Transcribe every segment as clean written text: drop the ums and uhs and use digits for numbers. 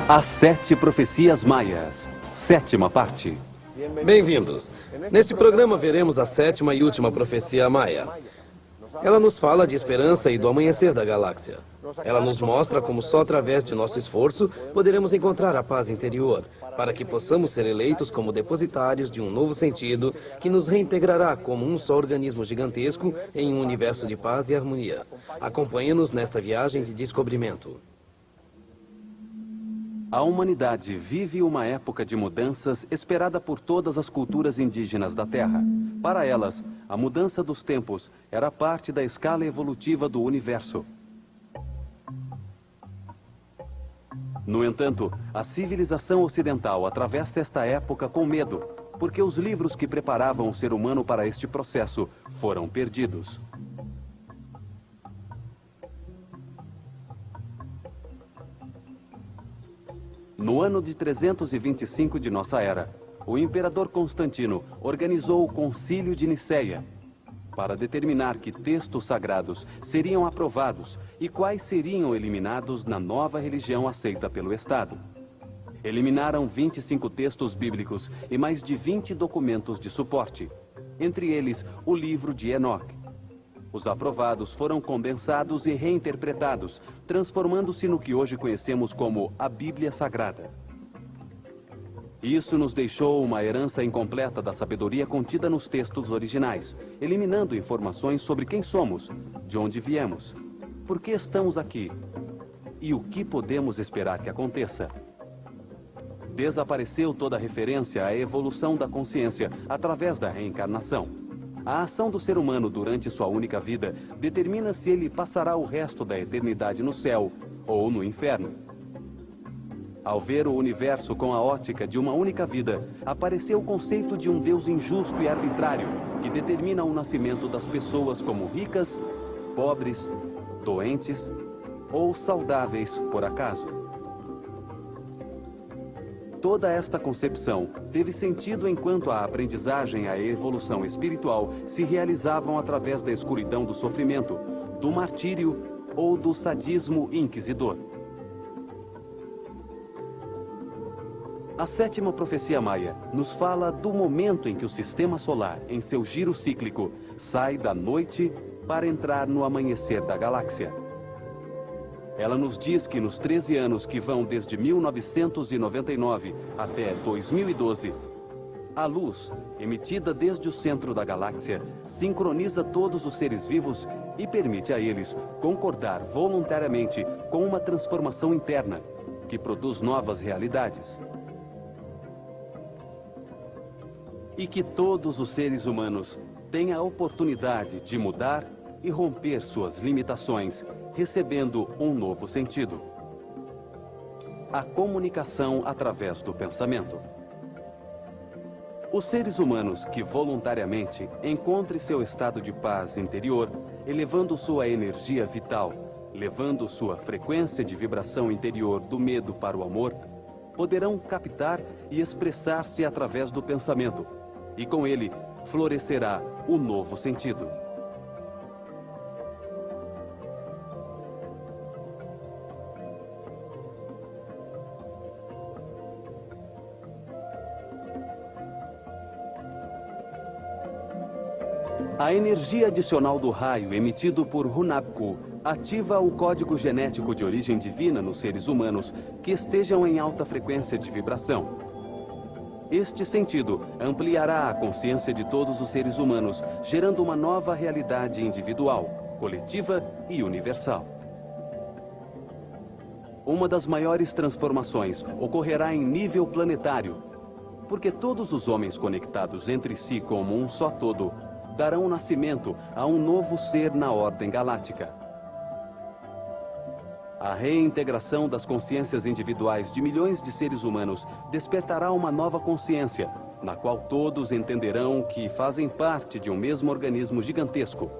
As 7 Profecias Maias, 7ª parte. Bem-vindos. Neste programa veremos a 7ª e última profecia maia. Ela nos fala de esperança e do amanhecer da galáxia. Ela nos mostra como só através de nosso esforço poderemos encontrar a paz interior, para que possamos ser eleitos como depositários de um novo sentido que nos reintegrará como um só organismo gigantesco em um universo de paz e harmonia. Acompanhe-nos nesta viagem de descobrimento. A humanidade vive uma época de mudanças esperada por todas as culturas indígenas da Terra. Para elas, a mudança dos tempos era parte da escala evolutiva do universo. No entanto, a civilização ocidental atravessa esta época com medo, porque os livros que preparavam o ser humano para este processo foram perdidos. No ano de 325 de nossa era, o imperador Constantino organizou o Concílio de Niceia para determinar que textos sagrados seriam aprovados e quais seriam eliminados na nova religião aceita pelo Estado. Eliminaram 25 textos bíblicos e mais de 20 documentos de suporte, entre eles o livro de Enoque. Os aprovados foram condensados e reinterpretados, transformando-se no que hoje conhecemos como a Bíblia Sagrada. Isso nos deixou uma herança incompleta da sabedoria contida nos textos originais, eliminando informações sobre quem somos, de onde viemos, por que estamos aqui e o que podemos esperar que aconteça. Desapareceu toda referência à evolução da consciência através da reencarnação. A ação do ser humano durante sua única vida determina se ele passará o resto da eternidade no céu ou no inferno. Ao ver o universo com a ótica de uma única vida, apareceu o conceito de um Deus injusto e arbitrário, que determina o nascimento das pessoas como ricas, pobres, doentes ou saudáveis por acaso. Toda esta concepção teve sentido enquanto a aprendizagem e a evolução espiritual se realizavam através da escuridão do sofrimento, do martírio ou do sadismo inquisidor. A 7ª profecia maia nos fala do momento em que o sistema solar, em seu giro cíclico, sai da noite para entrar no amanhecer da galáxia. Ela nos diz que nos 13 anos que vão desde 1999 até 2012, a luz, emitida desde o centro da galáxia, sincroniza todos os seres vivos e permite a eles concordar voluntariamente com uma transformação interna, que produz novas realidades. E que todos os seres humanos têm a oportunidade de mudar e romper suas limitações, recebendo um novo sentido. A comunicação através do pensamento. Os seres humanos que voluntariamente encontrem seu estado de paz interior, elevando sua energia vital, levando sua frequência de vibração interior do medo para o amor, poderão captar e expressar-se através do pensamento, e com ele florescerá o novo sentido. A energia adicional do raio emitido por Hunabku ativa o código genético de origem divina nos seres humanos que estejam em alta frequência de vibração. Este sentido ampliará a consciência de todos os seres humanos, gerando uma nova realidade individual, coletiva e universal. Uma das maiores transformações ocorrerá em nível planetário, porque todos os homens conectados entre si como um só todo darão nascimento a um novo ser na ordem galáctica. A reintegração das consciências individuais de milhões de seres humanos despertará uma nova consciência, na qual todos entenderão que fazem parte de um mesmo organismo gigantesco.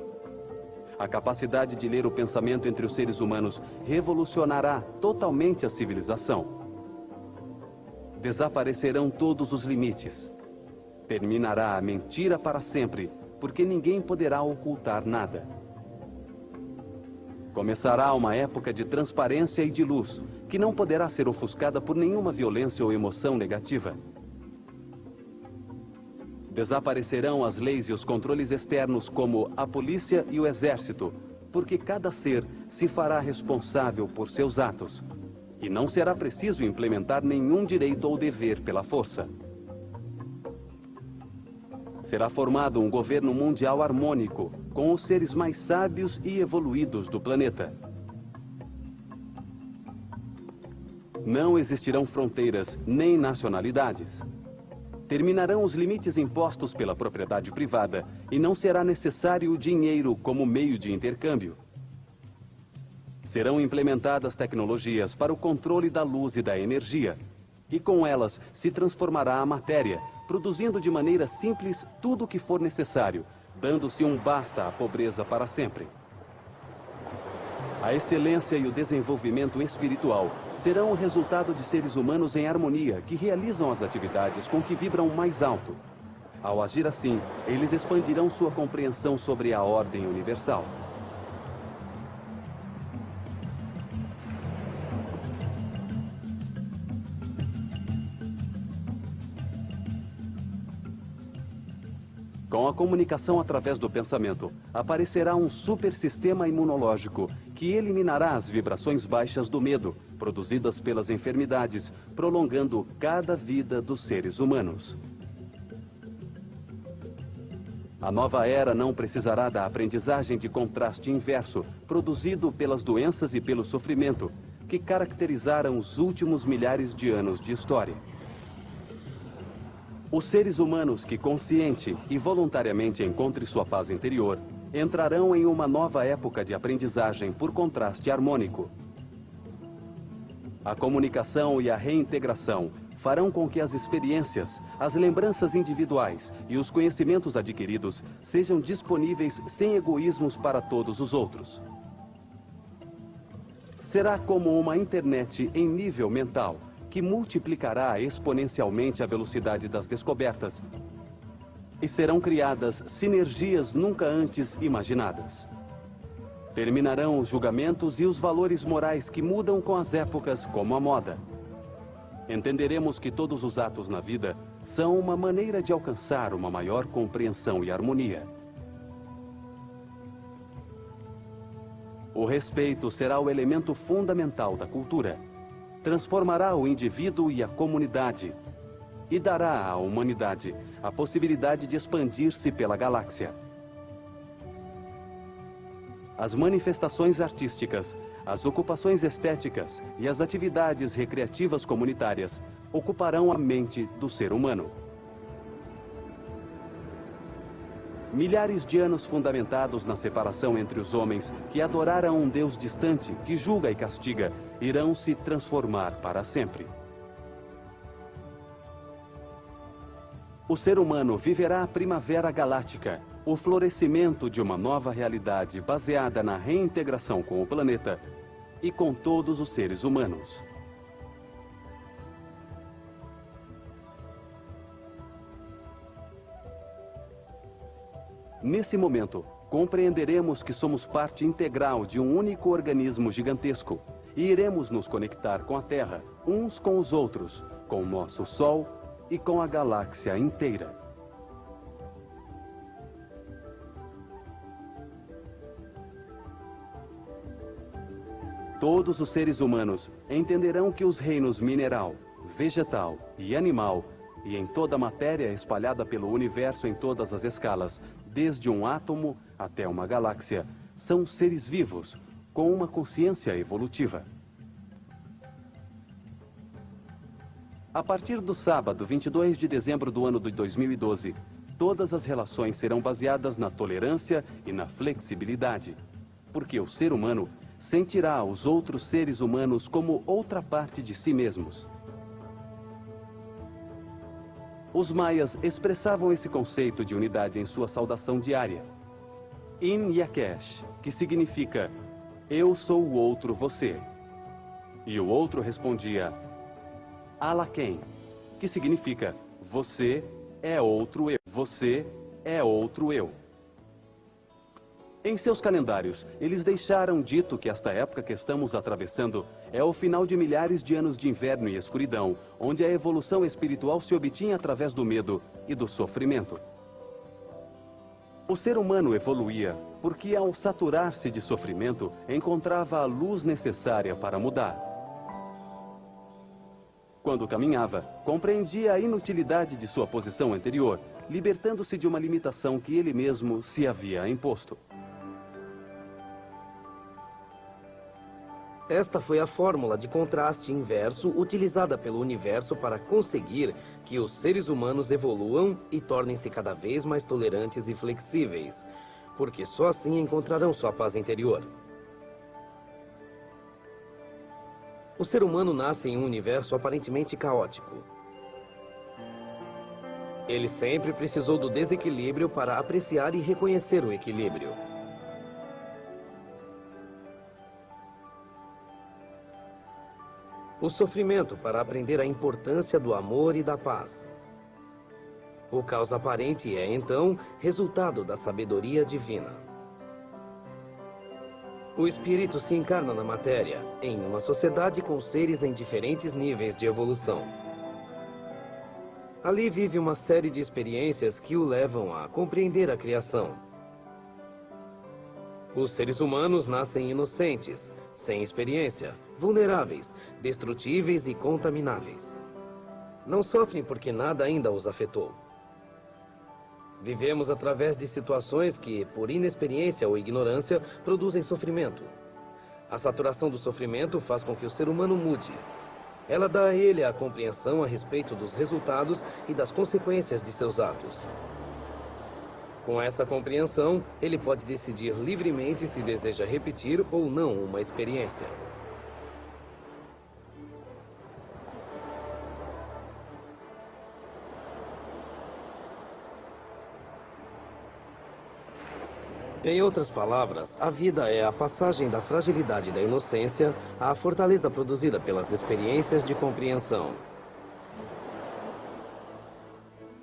A capacidade de ler o pensamento entre os seres humanos revolucionará totalmente a civilização. Desaparecerão todos os limites. Terminará a mentira para sempre, porque ninguém poderá ocultar nada. Começará uma época de transparência e de luz, que não poderá ser ofuscada por nenhuma violência ou emoção negativa. Desaparecerão as leis e os controles externos como a polícia e o exército, porque cada ser se fará responsável por seus atos, e não será preciso implementar nenhum direito ou dever pela força. Será formado um governo mundial harmônico, com os seres mais sábios e evoluídos do planeta. Não existirão fronteiras nem nacionalidades. Terminarão os limites impostos pela propriedade privada e não será necessário o dinheiro como meio de intercâmbio. Serão implementadas tecnologias para o controle da luz e da energia, e com elas se transformará a matéria, produzindo de maneira simples tudo o que for necessário, dando-se um basta à pobreza para sempre. A excelência e o desenvolvimento espiritual serão o resultado de seres humanos em harmonia que realizam as atividades com que vibram mais alto. Ao agir assim, eles expandirão sua compreensão sobre a ordem universal. Com a comunicação através do pensamento, aparecerá um super sistema imunológico que eliminará as vibrações baixas do medo, produzidas pelas enfermidades, prolongando cada vida dos seres humanos. A nova era não precisará da aprendizagem de contraste inverso, produzido pelas doenças e pelo sofrimento, que caracterizaram os últimos milhares de anos de história. Os seres humanos que consciente e voluntariamente encontrem sua paz interior entrarão em uma nova época de aprendizagem por contraste harmônico. A comunicação e a reintegração farão com que as experiências, as lembranças individuais e os conhecimentos adquiridos sejam disponíveis sem egoísmos para todos os outros. Será como uma internet em nível mental, que multiplicará exponencialmente a velocidade das descobertas, e serão criadas sinergias nunca antes imaginadas. Terminarão os julgamentos e os valores morais que mudam com as épocas, como a moda. Entenderemos que todos os atos na vida são uma maneira de alcançar uma maior compreensão e harmonia. O respeito será o elemento fundamental da cultura. Transformará o indivíduo e a comunidade e dará à humanidade a possibilidade de expandir-se pela galáxia. As manifestações artísticas, as ocupações estéticas e as atividades recreativas comunitárias ocuparão a mente do ser humano. Milhares de anos fundamentados na separação entre os homens que adoraram um Deus distante, que julga e castiga, irão se transformar para sempre. O ser humano viverá a primavera galáctica, o florescimento de uma nova realidade baseada na reintegração com o planeta e com todos os seres humanos. Nesse momento, compreenderemos que somos parte integral de um único organismo gigantesco e iremos nos conectar com a Terra, uns com os outros, com o nosso Sol e com a galáxia inteira. Todos os seres humanos entenderão que os reinos mineral, vegetal e animal, e em toda a matéria espalhada pelo universo em todas as escalas, desde um átomo até uma galáxia, são seres vivos, com uma consciência evolutiva. A partir do sábado, 22 de dezembro do ano de 2012, todas as relações serão baseadas na tolerância e na flexibilidade, porque o ser humano sentirá os outros seres humanos como outra parte de si mesmos. Os maias expressavam esse conceito de unidade em sua saudação diária. In Yakesh, que significa eu sou o outro você. E o outro respondia Alaken, que significa você é outro eu. Você é outro eu. Em seus calendários, eles deixaram dito que esta época que estamos atravessando é o final de milhares de anos de inverno e escuridão, onde a evolução espiritual se obtinha através do medo e do sofrimento. O ser humano evoluía porque, ao saturar-se de sofrimento, encontrava a luz necessária para mudar. Quando caminhava, compreendia a inutilidade de sua posição anterior, libertando-se de uma limitação que ele mesmo se havia imposto. Esta foi a fórmula de contraste inverso utilizada pelo universo para conseguir que os seres humanos evoluam e tornem-se cada vez mais tolerantes e flexíveis, porque só assim encontrarão sua paz interior. O ser humano nasce em um universo aparentemente caótico. Ele sempre precisou do desequilíbrio para apreciar e reconhecer o equilíbrio. O sofrimento para aprender a importância do amor e da paz. O caos aparente é, então, resultado da sabedoria divina. O espírito se encarna na matéria, em uma sociedade com seres em diferentes níveis de evolução. Ali vive uma série de experiências que o levam a compreender a criação. Os seres humanos nascem inocentes, sem experiência, vulneráveis, destrutíveis e contamináveis. Não sofrem porque nada ainda os afetou. Vivemos através de situações que, por inexperiência ou ignorância, produzem sofrimento. A saturação do sofrimento faz com que o ser humano mude. Ela dá a ele a compreensão a respeito dos resultados e das consequências de seus atos. Com essa compreensão, ele pode decidir livremente se deseja repetir ou não uma experiência. Em outras palavras, a vida é a passagem da fragilidade da inocência à fortaleza produzida pelas experiências de compreensão.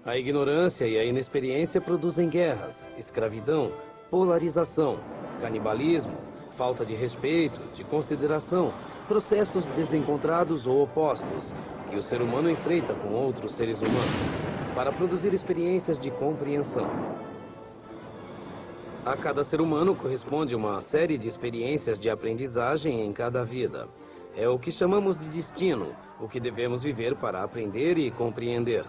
A ignorância e a inexperiência produzem guerras, escravidão, polarização, canibalismo, falta de respeito, de consideração, processos desencontrados ou opostos que o ser humano enfrenta com outros seres humanos para produzir experiências de compreensão. A cada ser humano corresponde uma série de experiências de aprendizagem em cada vida. É o que chamamos de destino, o que devemos viver para aprender e compreender.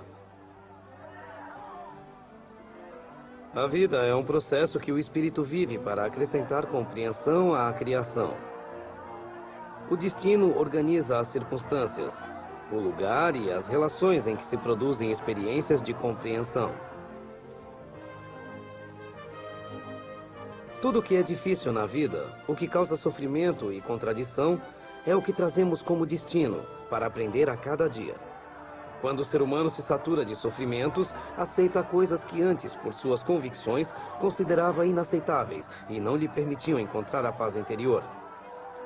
A vida é um processo que o espírito vive para acrescentar compreensão à criação. O destino organiza as circunstâncias, o lugar e as relações em que se produzem experiências de compreensão. Tudo o que é difícil na vida, o que causa sofrimento e contradição, é o que trazemos como destino para aprender a cada dia. Quando o ser humano se satura de sofrimentos, aceita coisas que antes, por suas convicções, considerava inaceitáveis e não lhe permitiam encontrar a paz interior.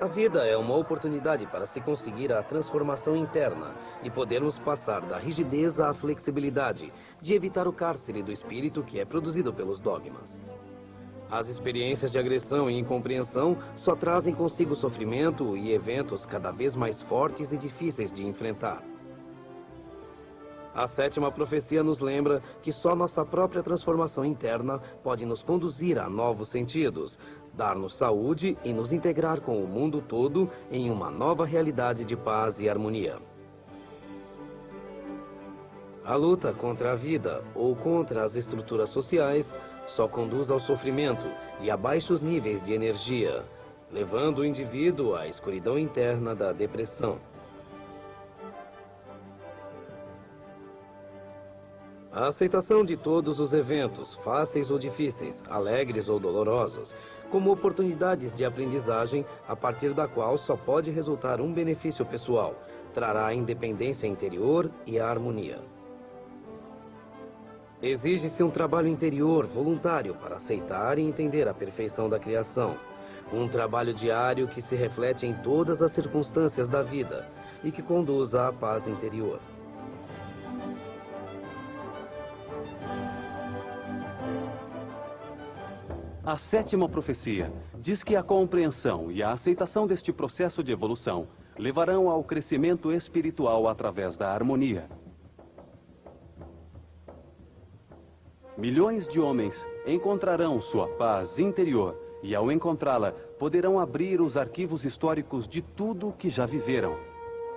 A vida é uma oportunidade para se conseguir a transformação interna e podermos passar da rigidez à flexibilidade, de evitar o cárcere do espírito que é produzido pelos dogmas. As experiências de agressão e incompreensão só trazem consigo sofrimento e eventos cada vez mais fortes e difíceis de enfrentar. A sétima profecia nos lembra que só nossa própria transformação interna pode nos conduzir a novos sentidos, dar-nos saúde e nos integrar com o mundo todo em uma nova realidade de paz e harmonia. A luta contra a vida ou contra as estruturas sociais só conduz ao sofrimento e a baixos níveis de energia, levando o indivíduo à escuridão interna da depressão. A aceitação de todos os eventos, fáceis ou difíceis, alegres ou dolorosos, como oportunidades de aprendizagem a partir da qual só pode resultar um benefício pessoal, trará a independência interior e a harmonia. Exige-se um trabalho interior voluntário para aceitar e entender a perfeição da criação. Um trabalho diário que se reflete em todas as circunstâncias da vida e que conduza à paz interior. A sétima profecia diz que a compreensão e a aceitação deste processo de evolução levarão ao crescimento espiritual através da harmonia. Milhões de homens encontrarão sua paz interior e, ao encontrá-la, poderão abrir os arquivos históricos de tudo o que já viveram,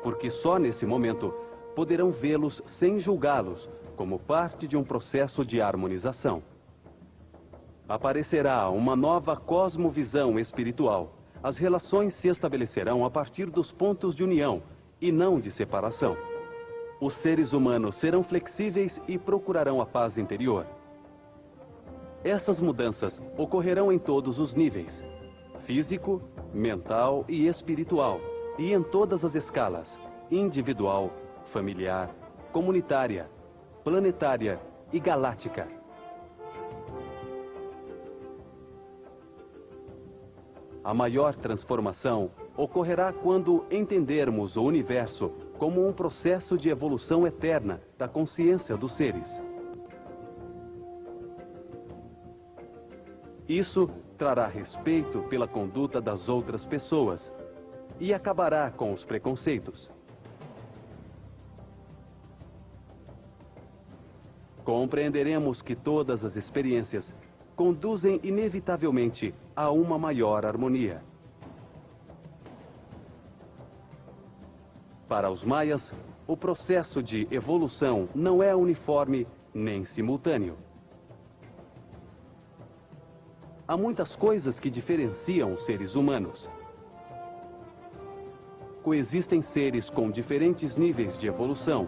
porque só nesse momento poderão vê-los sem julgá-los, como parte de um processo de harmonização. Aparecerá uma nova cosmovisão espiritual. As relações se estabelecerão a partir dos pontos de união e não de separação. Os seres humanos serão flexíveis e procurarão a paz interior. Essas mudanças ocorrerão em todos os níveis: físico, mental e espiritual, e em todas as escalas: individual, familiar, comunitária, planetária e galáctica. A maior transformação ocorrerá quando entendermos o universo como um processo de evolução eterna da consciência dos seres. Isso trará respeito pela conduta das outras pessoas e acabará com os preconceitos. Compreenderemos que todas as experiências conduzem inevitavelmente a uma maior harmonia. Para os maias, o processo de evolução não é uniforme nem simultâneo. Há muitas coisas que diferenciam os seres humanos. Coexistem seres com diferentes níveis de evolução,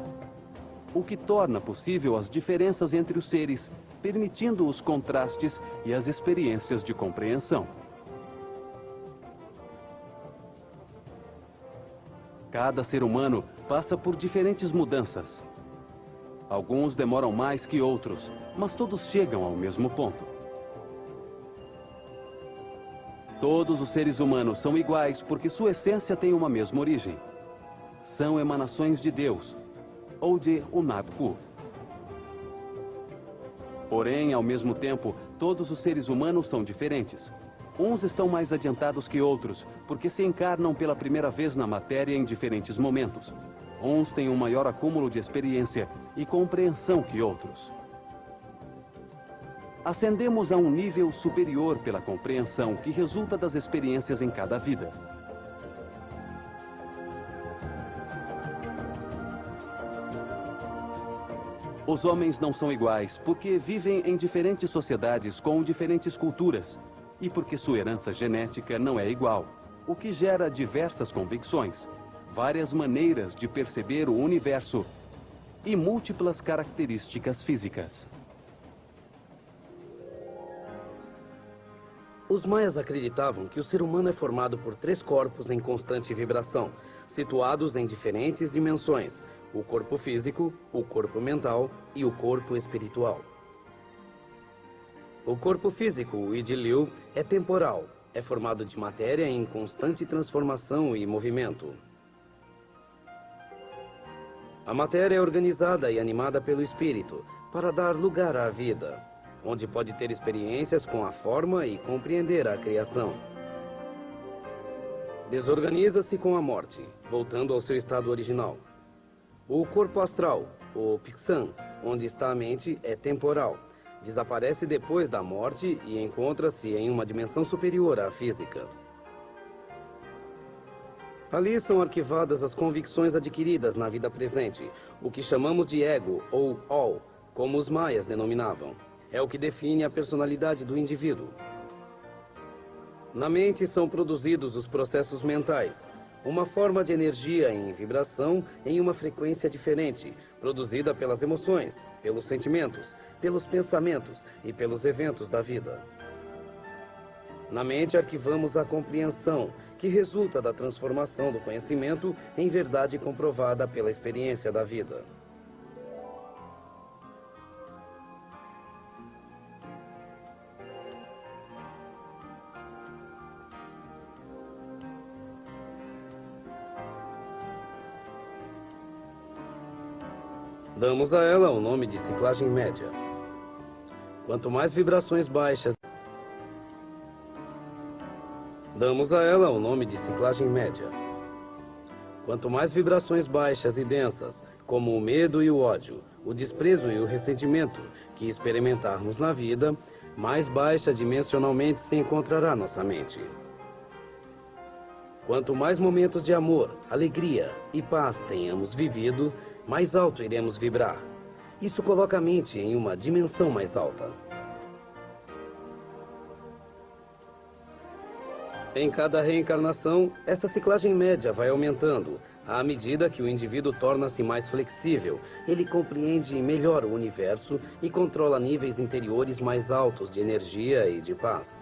o que torna possível as diferenças entre os seres, permitindo os contrastes e as experiências de compreensão. Cada ser humano passa por diferentes mudanças. Alguns demoram mais que outros, mas todos chegam ao mesmo ponto. Todos os seres humanos são iguais porque sua essência tem uma mesma origem. São emanações de Deus, ou de Unapku. Porém, ao mesmo tempo, todos os seres humanos são diferentes. Uns estão mais adiantados que outros, porque se encarnam pela primeira vez na matéria em diferentes momentos. Uns têm um maior acúmulo de experiência e compreensão que outros. Ascendemos a um nível superior pela compreensão que resulta das experiências em cada vida. Os homens não são iguais porque vivem em diferentes sociedades com diferentes culturas e porque sua herança genética não é igual, o que gera diversas convicções, várias maneiras de perceber o universo e múltiplas características físicas. Os maias acreditavam que o ser humano é formado por 3 corpos em constante vibração, situados em diferentes dimensões: o corpo físico, o corpo mental e o corpo espiritual. O corpo físico, o Idiliu, é temporal, é formado de matéria em constante transformação e movimento. A matéria é organizada e animada pelo espírito para dar lugar à vida, onde pode ter experiências com a forma e compreender a criação. Desorganiza-se com a morte, voltando ao seu estado original. O corpo astral, o Pixan, onde está a mente, é temporal. Desaparece depois da morte e encontra-se em uma dimensão superior à física. Ali são arquivadas as convicções adquiridas na vida presente, o que chamamos de ego ou all, como os maias denominavam. É o que define a personalidade do indivíduo. Na mente são produzidos os processos mentais, uma forma de energia em vibração em uma frequência diferente, produzida pelas emoções, pelos sentimentos, pelos pensamentos e pelos eventos da vida. Na mente arquivamos a compreensão, que resulta da transformação do conhecimento em verdade comprovada pela experiência da vida. Damos a ela o nome de ciclagem média. Quanto mais vibrações baixas Damos a ela o nome de ciclagem média. Quanto mais vibrações baixas e densas, como o medo e o ódio, o desprezo e o ressentimento, que experimentarmos na vida, mais baixa dimensionalmente se encontrará nossa mente. Quanto mais momentos de amor, alegria e paz tenhamos vivido, mais alto iremos vibrar. Isso coloca a mente em uma dimensão mais alta. Em cada reencarnação, esta ciclagem média vai aumentando. À medida que o indivíduo torna-se mais flexível, ele compreende melhor o universo e controla níveis interiores mais altos de energia e de paz.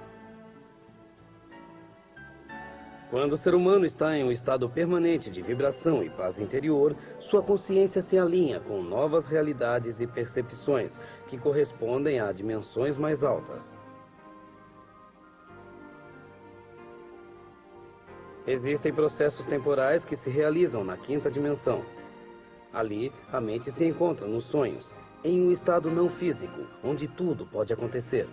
Quando o ser humano está em um estado permanente de vibração e paz interior, sua consciência se alinha com novas realidades e percepções que correspondem a dimensões mais altas. Existem processos temporais que se realizam na quinta dimensão. Ali, a mente se encontra nos sonhos, em um estado não físico, onde tudo pode acontecer.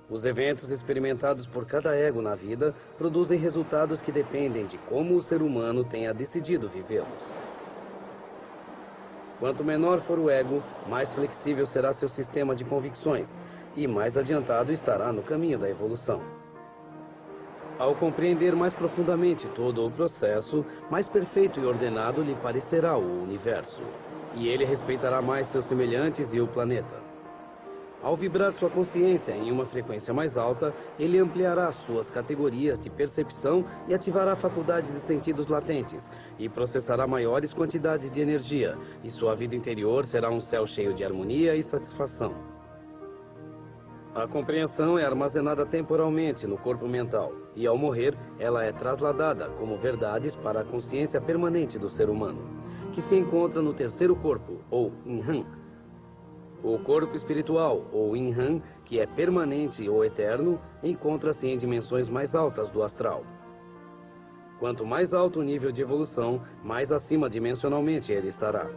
Os eventos experimentados por cada ego na vida produzem resultados que dependem de como o ser humano tenha decidido vivê-los. Quanto menor for o ego, mais flexível será seu sistema de convicções e mais adiantado estará no caminho da evolução. Ao compreender mais profundamente todo o processo, mais perfeito e ordenado lhe parecerá o universo, e ele respeitará mais seus semelhantes e o planeta. Ao vibrar sua consciência em uma frequência mais alta, ele ampliará suas categorias de percepção e ativará faculdades e sentidos latentes, e processará maiores quantidades de energia, e sua vida interior será um céu cheio de harmonia e satisfação. A compreensão é armazenada temporalmente no corpo mental, e ao morrer, ela é trasladada como verdades para a consciência permanente do ser humano, que se encontra no terceiro corpo, ou Inhan. O corpo espiritual, ou Inhan, que é permanente ou eterno, encontra-se em dimensões mais altas do astral. Quanto mais alto o nível de evolução, mais acima dimensionalmente ele estará.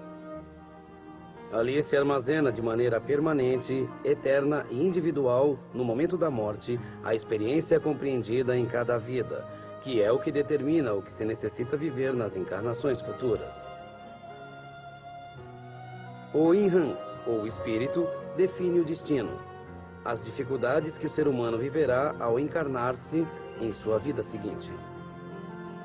Ali se armazena de maneira permanente, eterna e individual, no momento da morte, a experiência compreendida em cada vida, que é o que determina o que se necessita viver nas encarnações futuras. O Inhan, ou espírito, define o destino, as dificuldades que o ser humano viverá ao encarnar-se em sua vida seguinte.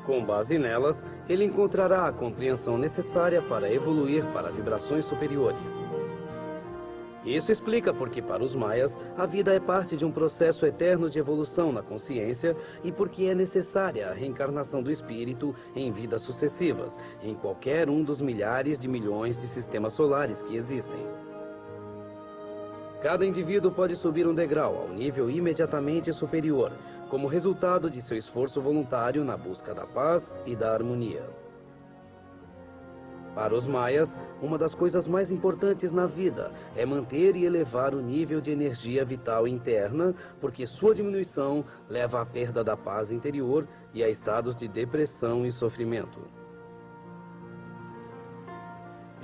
Com base nelas, ele encontrará a compreensão necessária para evoluir para vibrações superiores. Isso explica porque, para os maias, a vida é parte de um processo eterno de evolução na consciência e porque é necessária a reencarnação do espírito em vidas sucessivas, em qualquer um dos milhares de milhões de sistemas solares que existem. Cada indivíduo pode subir um degrau ao nível imediatamente superior, como resultado de seu esforço voluntário na busca da paz e da harmonia. Para os maias, uma das coisas mais importantes na vida é manter e elevar o nível de energia vital interna, porque sua diminuição leva à perda da paz interior e a estados de depressão e sofrimento.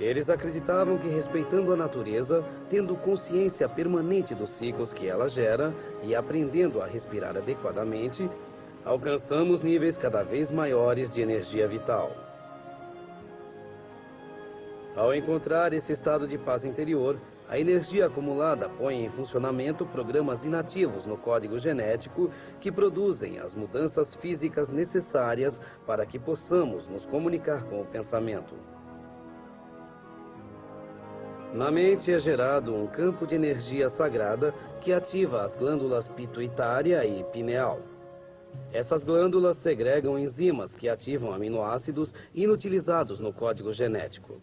Eles acreditavam que, respeitando a natureza, tendo consciência permanente dos ciclos que ela gera e aprendendo a respirar adequadamente, alcançamos níveis cada vez maiores de energia vital. Ao encontrar esse estado de paz interior, a energia acumulada põe em funcionamento programas inativos no código genético que produzem as mudanças físicas necessárias para que possamos nos comunicar com o pensamento. Na mente é gerado um campo de energia sagrada que ativa as glândulas pituitária e pineal. Essas glândulas segregam enzimas que ativam aminoácidos inutilizados no código genético.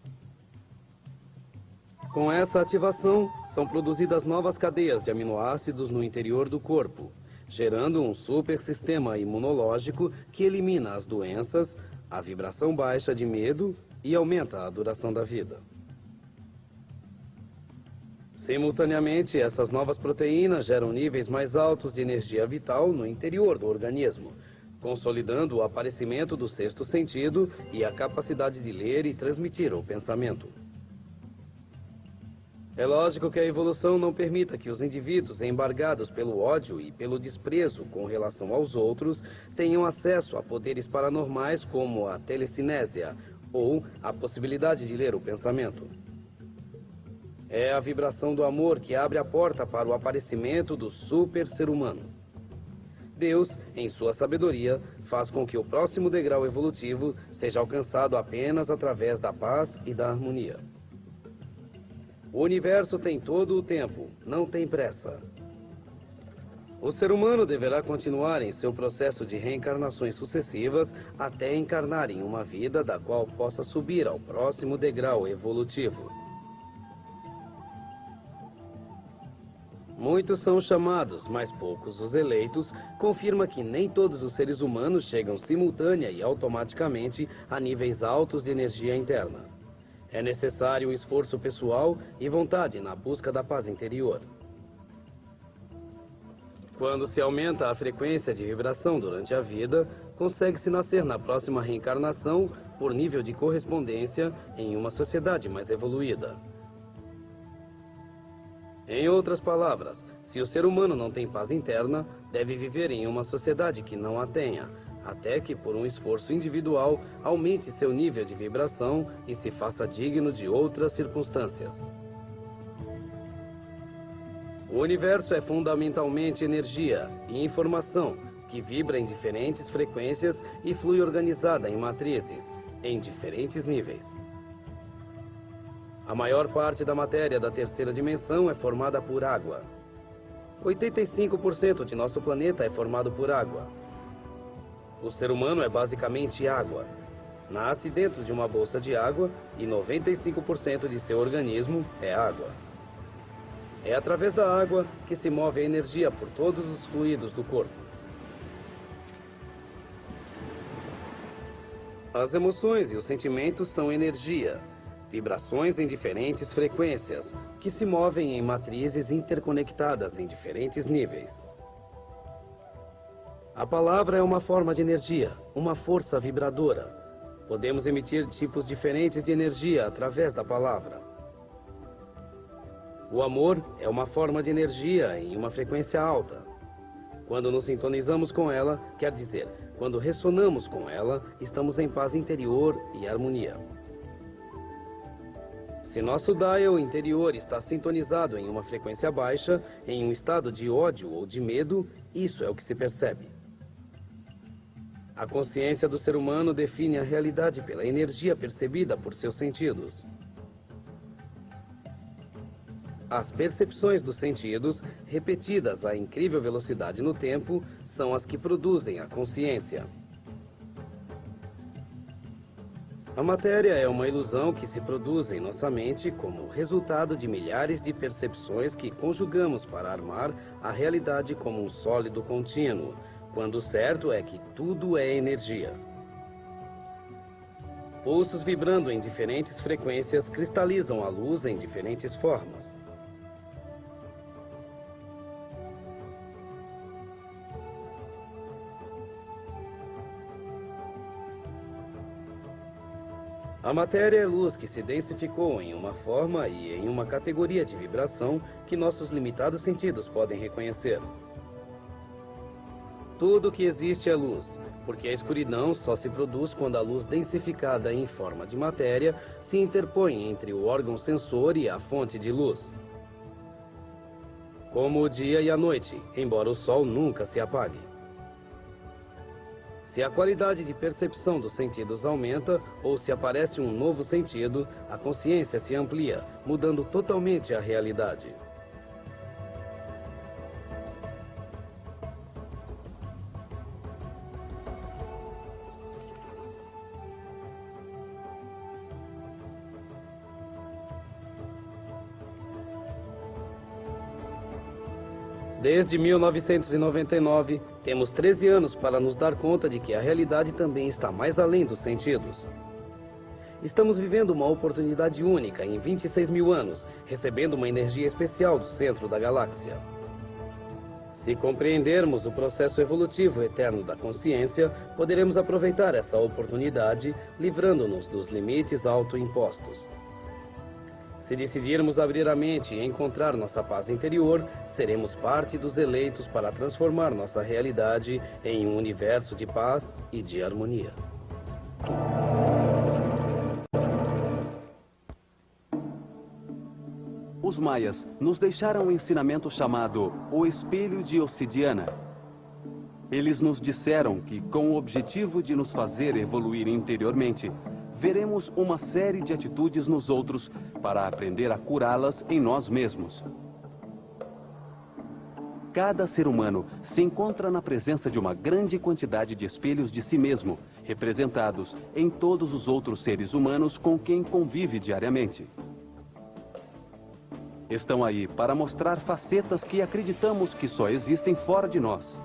Com essa ativação, são produzidas novas cadeias de aminoácidos no interior do corpo, gerando um supersistema imunológico que elimina as doenças, a vibração baixa de medo e aumenta a duração da vida. Simultaneamente, essas novas proteínas geram níveis mais altos de energia vital no interior do organismo, consolidando o aparecimento do sexto sentido e a capacidade de ler e transmitir o pensamento. É lógico que a evolução não permita que os indivíduos embargados pelo ódio e pelo desprezo com relação aos outros tenham acesso a poderes paranormais como a telecinésia ou a possibilidade de ler o pensamento. É a vibração do amor que abre a porta para o aparecimento do super ser humano. Deus, em sua sabedoria, faz com que o próximo degrau evolutivo seja alcançado apenas através da paz e da harmonia. O universo tem todo o tempo, não tem pressa. O ser humano deverá continuar em seu processo de reencarnações sucessivas até encarnar em uma vida da qual possa subir ao próximo degrau evolutivo. Muitos são os chamados, mas poucos os eleitos, confirma que nem todos os seres humanos chegam simultânea e automaticamente a níveis altos de energia interna. É necessário esforço pessoal e vontade na busca da paz interior. Quando se aumenta a frequência de vibração durante a vida, consegue-se nascer na próxima reencarnação por nível de correspondência em uma sociedade mais evoluída. Em outras palavras, se o ser humano não tem paz interna, deve viver em uma sociedade que não a tenha, até que, por um esforço individual, aumente seu nível de vibração e se faça digno de outras circunstâncias. O universo é fundamentalmente energia e informação que vibra em diferentes frequências e flui organizada em matrizes, em diferentes níveis. A maior parte da matéria da terceira dimensão é formada por água. 85% de nosso planeta é formado por água. O ser humano é basicamente água. Nasce dentro de uma bolsa de água e 95% de seu organismo é água. É através da água que se move a energia por todos os fluidos do corpo. As emoções e os sentimentos são energia, vibrações em diferentes frequências, que se movem em matrizes interconectadas em diferentes níveis. A palavra é uma forma de energia, uma força vibradora. Podemos emitir tipos diferentes de energia através da palavra. O amor é uma forma de energia em uma frequência alta. Quando nos sintonizamos com ela, quer dizer, quando ressonamos com ela, estamos em paz interior e harmonia. Se nosso dial interior está sintonizado em uma frequência baixa, em um estado de ódio ou de medo, isso é o que se percebe. A consciência do ser humano define a realidade pela energia percebida por seus sentidos. As percepções dos sentidos, repetidas a incrível velocidade no tempo, são as que produzem a consciência. A matéria é uma ilusão que se produz em nossa mente como resultado de milhares de percepções que conjugamos para armar a realidade como um sólido contínuo, quando o certo é que tudo é energia. Pulsos vibrando em diferentes frequências cristalizam a luz em diferentes formas. A matéria é luz que se densificou em uma forma e em uma categoria de vibração que nossos limitados sentidos podem reconhecer. Tudo que existe é luz, porque a escuridão só se produz quando a luz densificada em forma de matéria se interpõe entre o órgão sensor e a fonte de luz. Como o dia e a noite, embora o sol nunca se apague. Se a qualidade de percepção dos sentidos aumenta ou se aparece um novo sentido, a consciência se amplia, mudando totalmente a realidade. Desde 1999, temos 13 anos para nos dar conta de que a realidade também está mais além dos sentidos. Estamos vivendo uma oportunidade única em 26 mil anos, recebendo uma energia especial do centro da galáxia. Se compreendermos o processo evolutivo eterno da consciência, poderemos aproveitar essa oportunidade, livrando-nos dos limites autoimpostos. Se decidirmos abrir a mente e encontrar nossa paz interior, seremos parte dos eleitos para transformar nossa realidade em um universo de paz e de harmonia. Os maias nos deixaram um ensinamento chamado o Espelho de Obsidiana. Eles nos disseram que, com o objetivo de nos fazer evoluir interiormente, veremos uma série de atitudes nos outros para aprender a curá-las em nós mesmos. Cada ser humano se encontra na presença de uma grande quantidade de espelhos de si mesmo, representados em todos os outros seres humanos com quem convive diariamente. Estão aí para mostrar facetas que acreditamos que só existem fora de nós.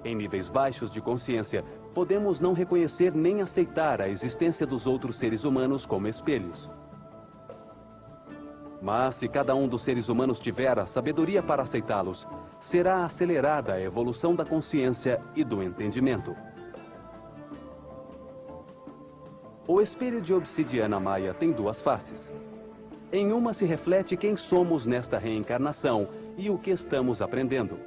Em níveis baixos de consciência, podemos não reconhecer nem aceitar a existência dos outros seres humanos como espelhos. Mas se cada um dos seres humanos tiver a sabedoria para aceitá-los, será acelerada a evolução da consciência e do entendimento. O espelho de obsidiana maia tem duas faces. Em uma se reflete quem somos nesta reencarnação e o que estamos aprendendo.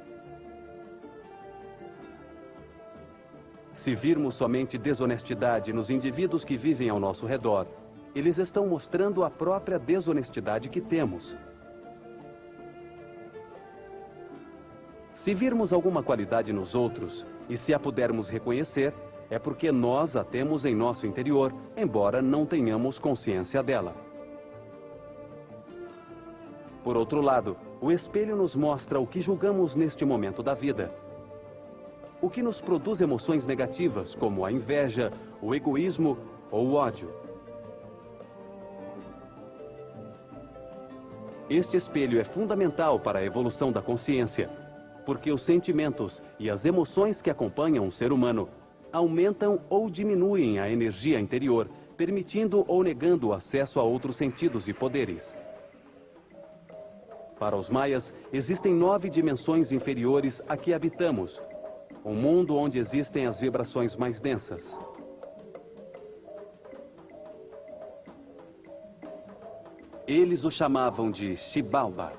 Se virmos somente desonestidade nos indivíduos que vivem ao nosso redor, eles estão mostrando a própria desonestidade que temos. Se virmos alguma qualidade nos outros, e se a pudermos reconhecer, é porque nós a temos em nosso interior, embora não tenhamos consciência dela. Por outro lado, o espelho nos mostra o que julgamos neste momento da vida. O que nos produz emoções negativas, como a inveja, o egoísmo ou o ódio. Este espelho é fundamental para a evolução da consciência, porque os sentimentos e as emoções que acompanham um ser humano aumentam ou diminuem a energia interior, permitindo ou negando o acesso a outros sentidos e poderes. Para os maias, existem 9 dimensões inferiores a que habitamos, um mundo onde existem as vibrações mais densas. Eles o chamavam de Xibalba.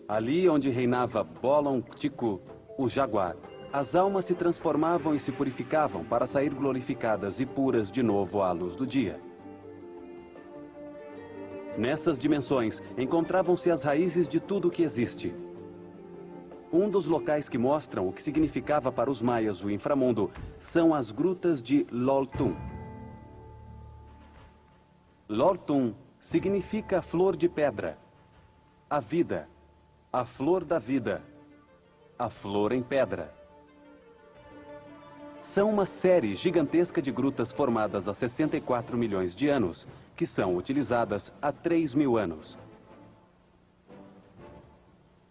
Ali onde reinava Bolon Tiku, o jaguar, as almas se transformavam e se purificavam para sair glorificadas e puras de novo à luz do dia. Nessas dimensões, encontravam-se as raízes de tudo o que existe. Um dos locais que mostram o que significava para os maias o inframundo são as grutas de Loltun. Loltun significa flor de pedra, a vida, a flor da vida, a flor em pedra. São uma série gigantesca de grutas formadas há 64 milhões de anos, que são utilizadas há 3.000 anos.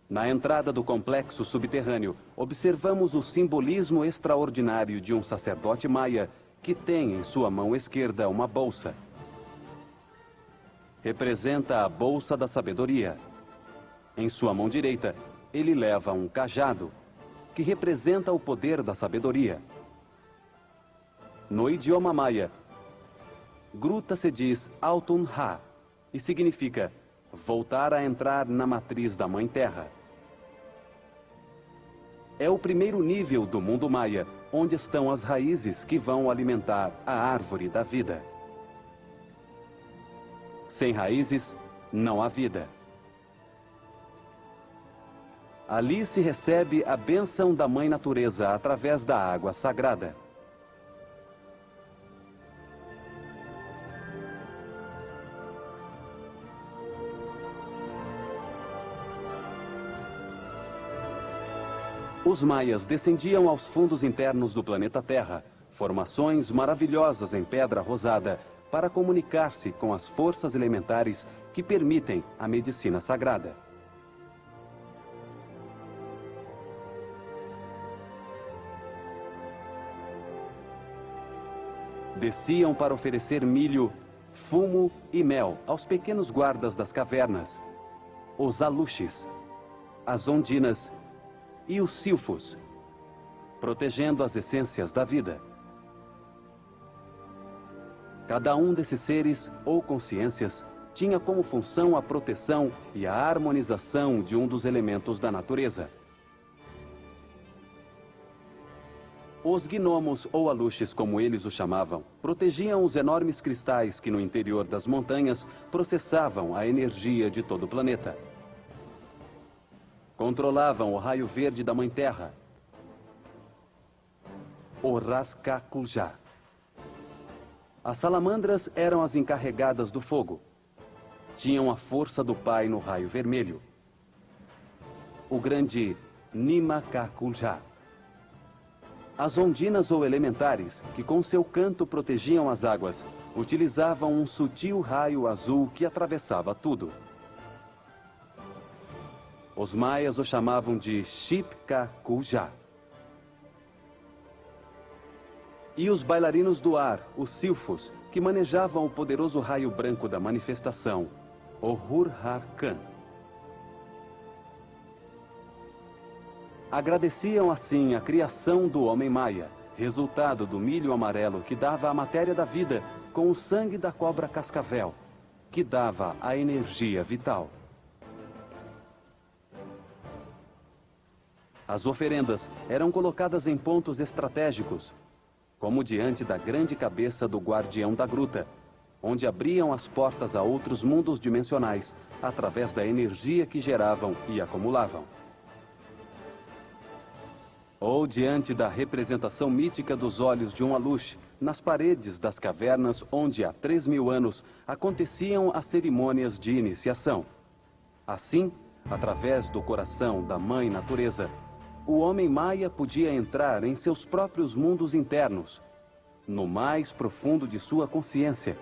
Na entrada do complexo subterrâneo, observamos o simbolismo extraordinário de um sacerdote maia que tem em sua mão esquerda uma bolsa. Representa a bolsa da sabedoria. Em sua mão direita, ele leva um cajado, que representa o poder da sabedoria. No idioma maia, gruta se diz Altun-Ha e significa voltar a entrar na matriz da Mãe Terra. É o primeiro nível do mundo maia, onde estão as raízes que vão alimentar a árvore da vida. Sem raízes, não há vida. Ali se recebe a bênção da Mãe Natureza através da água sagrada. Os maias descendiam aos fundos internos do planeta Terra, formações maravilhosas em pedra rosada, para comunicar-se com as forças elementares que permitem a medicina sagrada. Desciam para oferecer milho, fumo e mel aos pequenos guardas das cavernas, os aluxes, as ondinas e os silfos, protegendo as essências da vida. Cada um desses seres ou consciências tinha como função a proteção e a harmonização de um dos elementos da natureza. Os gnomos, ou aluxes como eles o chamavam, protegiam os enormes cristais que no interior das montanhas processavam a energia de todo o planeta. Controlavam o raio verde da Mãe Terra, o Raskakuljá. As salamandras eram as encarregadas do fogo. Tinham a força do pai no raio vermelho, o grande Nimakakuljá. As ondinas ou elementares, que com seu canto protegiam as águas, utilizavam um sutil raio azul que atravessava tudo. Os maias o chamavam de Xipkakuljá. E os bailarinos do ar, os silfos, que manejavam o poderoso raio branco da manifestação, o Hurharkan. Agradeciam assim a criação do homem maia, resultado do milho amarelo que dava a matéria da vida, com o sangue da cobra cascavel, que dava a energia vital. As oferendas eram colocadas em pontos estratégicos, como diante da grande cabeça do guardião da gruta, onde abriam as portas a outros mundos dimensionais, através da energia que geravam e acumulavam. Ou diante da representação mítica dos olhos de um aluxe, nas paredes das cavernas onde há 3.000 anos aconteciam as cerimônias de iniciação. Assim, através do coração da Mãe Natureza, o homem maia podia entrar em seus próprios mundos internos, no mais profundo de sua consciência,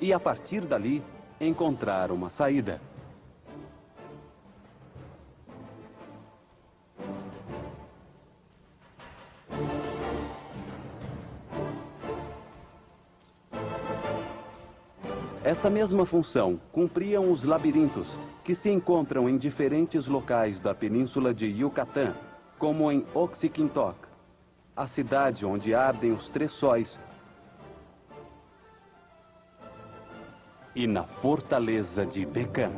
e a partir dali encontrar uma saída. Essa mesma função cumpriam os labirintos, que se encontram em diferentes locais da península de Yucatán, como em Oxyquintoc, a cidade onde ardem os 3 sóis, e na fortaleza de Becan.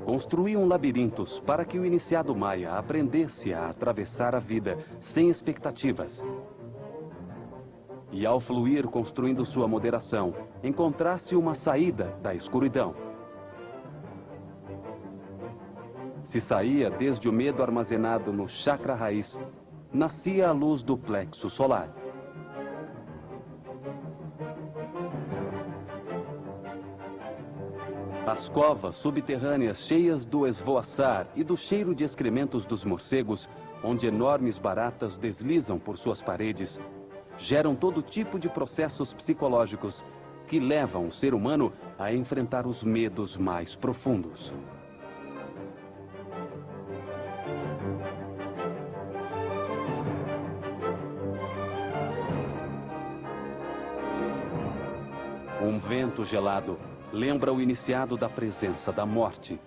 Construíam labirintos para que o iniciado maia aprendesse a atravessar a vida sem expectativas. E ao fluir construindo sua moderação, encontrasse uma saída da escuridão. Se saía desde o medo armazenado no chakra raiz, nascia a luz do plexo solar. As covas subterrâneas cheias do esvoaçar e do cheiro de excrementos dos morcegos, onde enormes baratas deslizam por suas paredes, geram todo tipo de processos psicológicos que levam o ser humano a enfrentar os medos mais profundos. Um vento gelado lembra o iniciado da presença da morte,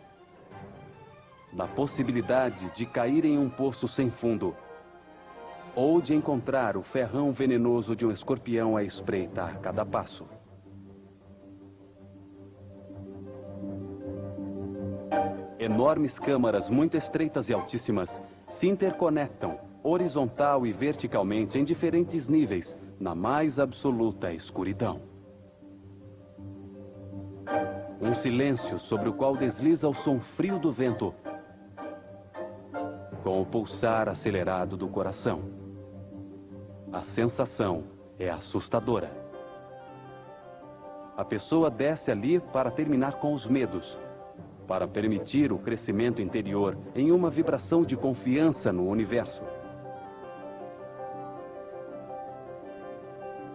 da possibilidade de cair em um poço sem fundo, ou de encontrar o ferrão venenoso de um escorpião a espreitar cada passo. Enormes câmaras muito estreitas e altíssimas se interconectam horizontal e verticalmente em diferentes níveis, na mais absoluta escuridão. Um silêncio sobre o qual desliza o som frio do vento, com o pulsar acelerado do coração. A sensação é assustadora. A pessoa desce ali para terminar com os medos, para permitir o crescimento interior em uma vibração de confiança no universo.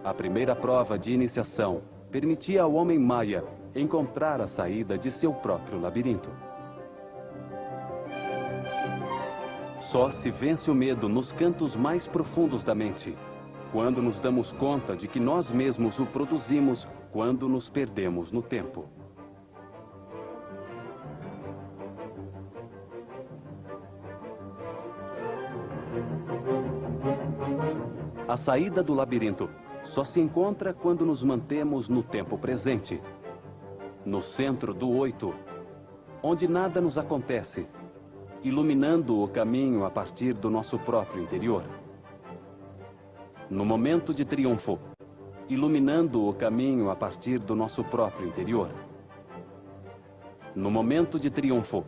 A primeira prova de iniciação permitia ao homem maia encontrar a saída de seu próprio labirinto. Só se vence o medo nos cantos mais profundos da mente, quando nos damos conta de que nós mesmos o produzimos quando nos perdemos no tempo. A saída do labirinto só se encontra quando nos mantemos no tempo presente, no centro do 8, onde nada nos acontece, iluminando o caminho a partir do nosso próprio interior. No momento de triunfo, iluminando o caminho a partir do nosso próprio interior. No momento de triunfo,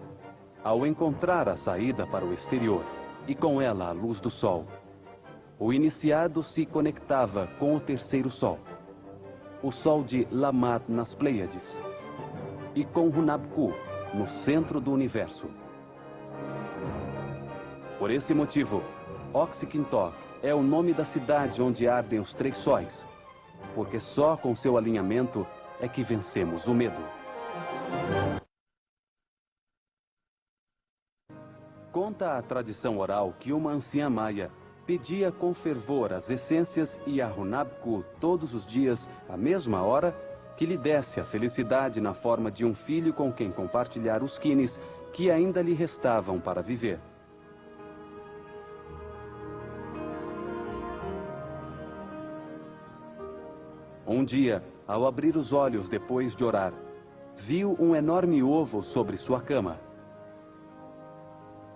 ao encontrar a saída para o exterior, e com ela a luz do sol, o iniciado se conectava com o terceiro sol, o sol de Lamad nas Pleiades, e com Hunabku, no centro do universo. Por esse motivo, Oxykintok é o nome da cidade onde ardem os 3 sóis, porque só com seu alinhamento é que vencemos o medo. Conta a tradição oral que uma anciã maia pedia com fervor as essências e a Hunabku todos os dias, à mesma hora, que lhe desse a felicidade na forma de um filho com quem compartilhar os quines que ainda lhe restavam para viver. Um dia, ao abrir os olhos depois de orar, viu um enorme ovo sobre sua cama.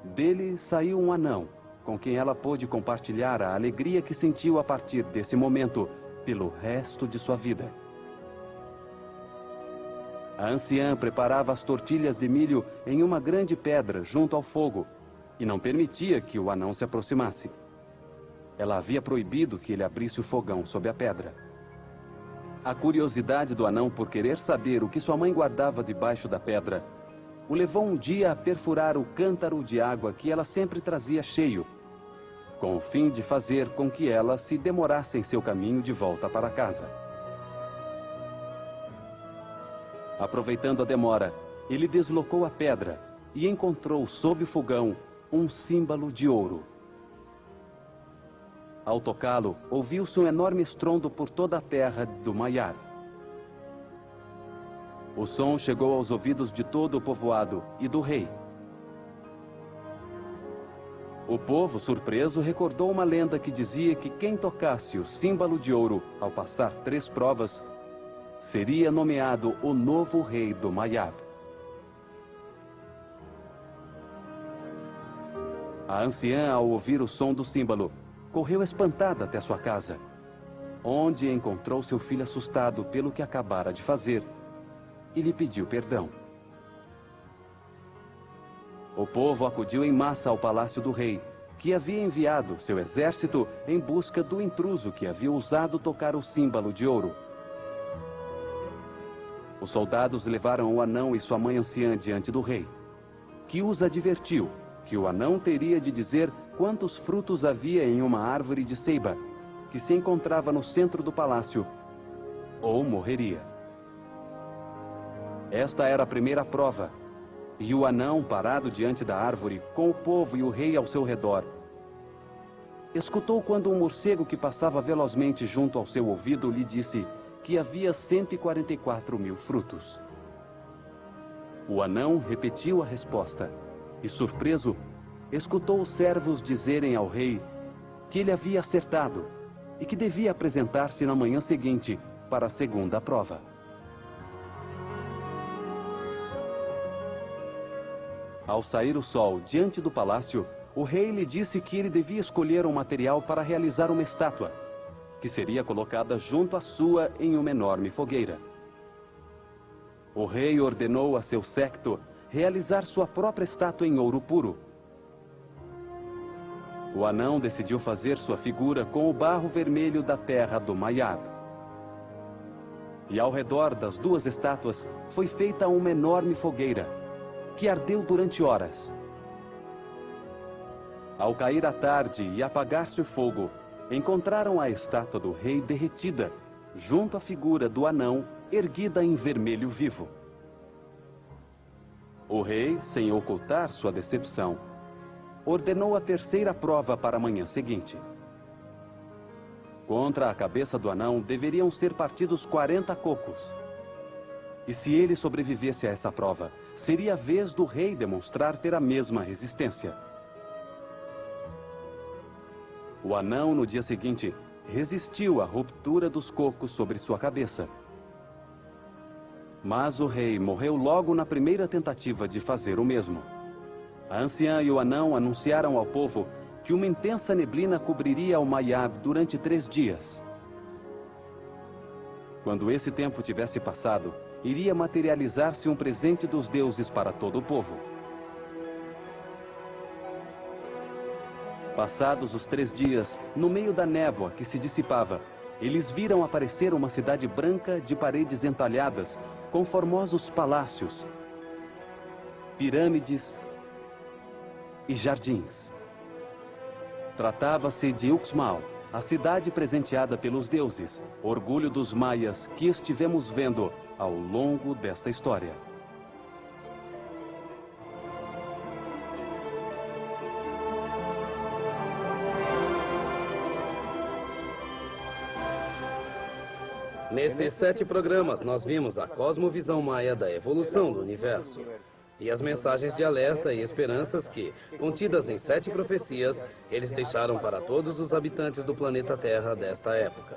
Dele saiu um anão, com quem ela pôde compartilhar a alegria que sentiu a partir desse momento, pelo resto de sua vida. A anciã preparava as tortilhas de milho em uma grande pedra junto ao fogo e não permitia que o anão se aproximasse. Ela havia proibido que ele abrisse o fogão sob a pedra. A curiosidade do anão por querer saber o que sua mãe guardava debaixo da pedra o levou um dia a perfurar o cântaro de água que ela sempre trazia cheio, com o fim de fazer com que ela se demorasse em seu caminho de volta para casa. Aproveitando a demora, ele deslocou a pedra e encontrou sob o fogão um símbolo de ouro. Ao tocá-lo, ouviu-se um enorme estrondo por toda a terra do Maiar. O som chegou aos ouvidos de todo o povoado e do rei. O povo, surpreso, recordou uma lenda que dizia que quem tocasse o símbolo de ouro ao passar 3 provas seria nomeado o novo rei do Maiar. A anciã, ao ouvir o som do símbolo, correu espantada até sua casa, onde encontrou seu filho assustado pelo que acabara de fazer e lhe pediu perdão. O povo acudiu em massa ao palácio do rei, que havia enviado seu exército em busca do intruso que havia ousado tocar o símbolo de ouro. Os soldados levaram o anão e sua mãe anciã diante do rei, que os advertiu que o anão teria de dizer quantos frutos havia em uma árvore de ceiba, que se encontrava no centro do palácio, ou morreria. Esta era a primeira prova, e o anão, parado diante da árvore, com o povo e o rei ao seu redor, escutou quando um morcego que passava velozmente junto ao seu ouvido lhe disse que havia 144.000 frutos. O anão repetiu a resposta e, surpreso, escutou os servos dizerem ao rei que ele havia acertado e que devia apresentar-se na manhã seguinte para a segunda prova. Ao sair o sol diante do palácio, o rei lhe disse que ele devia escolher um material para realizar uma estátua, que seria colocada junto à sua em uma enorme fogueira. O rei ordenou a seu séquito realizar sua própria estátua em ouro puro. O anão decidiu fazer sua figura com o barro vermelho da terra do Maiar. E ao redor das 2 estátuas foi feita uma enorme fogueira, que ardeu durante horas. Ao cair a tarde e apagar-se o fogo, encontraram a estátua do rei derretida, junto à figura do anão, erguida em vermelho vivo. O rei, sem ocultar sua decepção, ordenou a terceira prova para a manhã seguinte. Contra a cabeça do anão deveriam ser partidos 40 cocos. E se ele sobrevivesse a essa prova, seria a vez do rei demonstrar ter a mesma resistência. O anão, no dia seguinte, resistiu à ruptura dos cocos sobre sua cabeça. Mas o rei morreu logo na primeira tentativa de fazer o mesmo. A anciã e o anão anunciaram ao povo que uma intensa neblina cobriria Almaiab durante 3 dias. Quando esse tempo tivesse passado, iria materializar-se um presente dos deuses para todo o povo. Passados os 3 dias, no meio da névoa que se dissipava, eles viram aparecer uma cidade branca de paredes entalhadas, com formosos palácios, pirâmides e jardins. Tratava-se de Uxmal, a cidade presenteada pelos deuses, orgulho dos maias que estivemos vendo ao longo desta história. Nesses 7 programas, nós vimos a cosmovisão maia da evolução do universo e as mensagens de alerta e esperanças que, contidas em 7 profecias, eles deixaram para todos os habitantes do planeta Terra desta época.